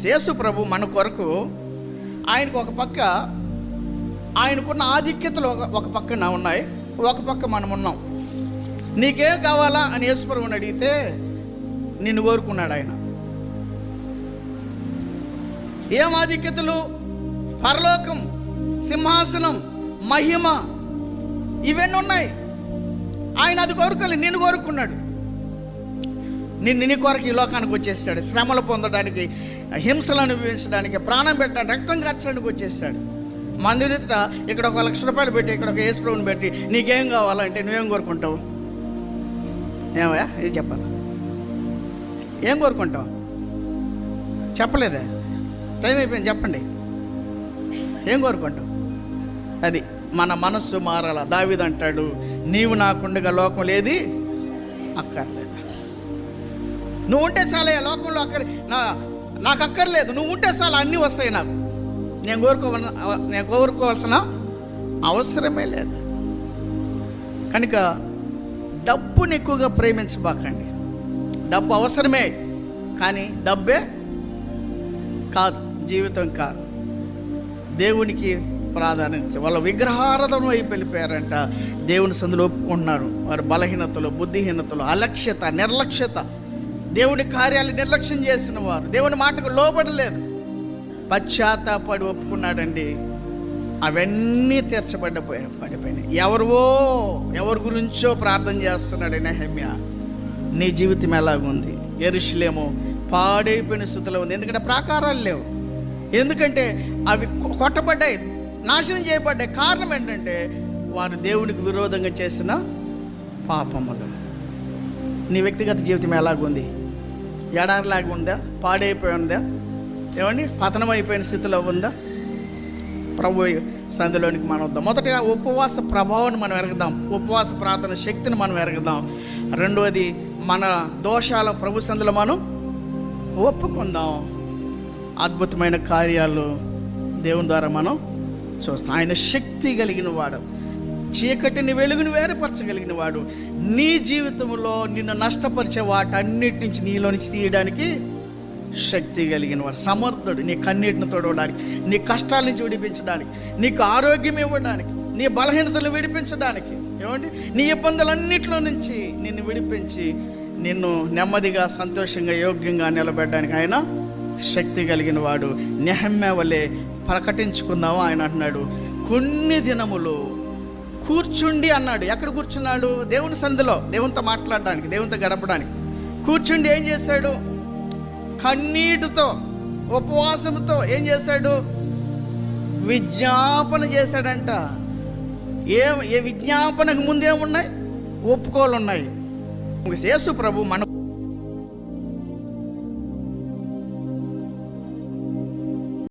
యేసు ప్రభు మన కొరకు ఆయనకు ఒక పక్క ఆయనకున్న ఆధిక్యతలు ఒక పక్కన ఉన్నాయి, ఒక పక్క మనం ఉన్నాం. నీకేం కావాలా అని యేసు ప్రభువుని అడిగితే నిన్ను కోరుకున్నాడు ఆయన. ఏం ఆధిక్యతలు? పరలోకం, సింహాసనం, మహిమ, ఇవన్నీ ఉన్నాయి. ఆయన అది కోరుకోలేదు, నిన్ను కోరుకున్నాడు. నీ కొరకు ఈ లోకానికి వచ్చేసాడు. శ్రమలు పొందడానికి, హింసలు అనుభవించడానికి, ప్రాణం పెట్టడానికి, రక్తం కార్చడానికి వచ్చేసాడు. మందిరిత ఇక్కడ 1,00,000 రూపాయలు పెట్టి, ఇక్కడ ఒక యేసు ప్రభువుని పెట్టి నీకేం కావాలంటే నువ్వేం కోరుకుంటావు? ఏమయ్యా ఇది చెప్పాలా? ఏం కోరుకుంటావు? చెప్పలేదే, టైం అయిపోయింది, చెప్పండి. ఏం కోరుకుంటావు? అది మన మనస్సు మారాల. దావీదు అంటాడు, నీవు నాకుండగా లోకం లేది అక్కర్లేదు. నువ్వు ఉంటే చాలే, లోకంలో నాకు అక్కర్లేదు, నువ్వు ఉంటే చాలు, అన్నీ వస్తాయి నాకు. నేను కోరుకోవాల్సిన అవసరమే లేదు. కనుక డబ్బుని ఎక్కువగా ప్రేమించబాకండి. డబ్బు అవసరమే, కానీ డబ్బే కాదు, జీవితం కాదు. దేవునికి ప్రాధాన్యత. వాళ్ళ విగ్రహారాధన వైపు వెళ్ళిపోయారంట. దేవుని సందులో ఒప్పుకుంటున్నారు. వారి బలహీనతలు, బుద్ధిహీనతలు, అలక్ష్యత, నిర్లక్ష్యత, దేవుని కార్యాలు నిర్లక్ష్యం చేసిన వారు, దేవుని మాటకు లోబడలేదు. పశ్చాత్తాపడి ఒప్పుకున్నాడండి. అవన్నీ పడిపోయినాయి. ఎవరి గురించో ప్రార్థన చేస్తున్నాడు నెహెమ్యా. నీ జీవితం ఎలాగుంది? యెరూషలేము పాడైపోయిన స్థితిలో ఉంది. ఎందుకంటే ప్రాకారాలు లేవు, ఎందుకంటే అవి కొట్టబడ్డాయి, నాశనం చేయబడ్డాయి. కారణం ఏంటంటే వారు దేవునికి విరోధంగా చేసిన పాపములు. నీ వ్యక్తిగత జీవితం ఎలాగుంది? ఎడారిలాగా ఉందా? పాడైపోయి ఉందా? ఏమండి, పతనం అయిపోయిన స్థితిలో ఉందా? ప్రభు సంధిలోనికి మనం వద్దాం. మొదటగా ఉపవాస ప్రభావాన్ని మనం ఎరగదాం, ఉపవాస ప్రార్థన శక్తిని మనం ఎరగదాం. రెండవది, మన దోషాల ప్రభు సంధిలో మనం ఒప్పుకుందాం. అద్భుతమైన కార్యాలు దేవుని ద్వారా మనం చూస్తాం. ఆయన శక్తి కలిగిన వాడు, చీకటిని వెలుగుని వేరుపరచగలిగిన వాడు. నీ జీవితంలో నిన్ను నష్టపరిచే వాటన్నిటి నుంచి నీలో నుంచి తీయడానికి శక్తి కలిగిన వాడు, సమర్థుడు. నీ కన్నీటిని తొడవడానికి, నీ కష్టాల నుంచి విడిపించడానికి, నీకు ఆరోగ్యం ఇవ్వడానికి, నీ బలహీనతలను విడిపించడానికి, ఏమండి నీ ఇబ్బందులన్నిటిలో నుంచి నిన్ను విడిపించి నిన్ను నెమ్మదిగా, సంతోషంగా, యోగ్యంగా నిలబెట్టడానికి ఆయన శక్తి కలిగిన వాడు. నెహెమ్యా వలె ప్రకటించుకుందాము. ఆయన అంటున్నాడు, కొన్ని దినములు కూర్చుండి అన్నాడు. ఎక్కడ కూర్చున్నాడు? దేవుని సంధిలో, దేవునితో మాట్లాడడానికి, దేవునితో గడపడానికి కూర్చుండి ఏం చేశాడు? కన్నీటితో, ఉపవాసంతో ఏం చేశాడు? విజ్ఞాపన చేశాడంట. ఏ విజ్ఞాపనకు ముందేమున్నాయి? ఒప్పుకోలు ఉన్నాయి. యేసు ప్రభు మన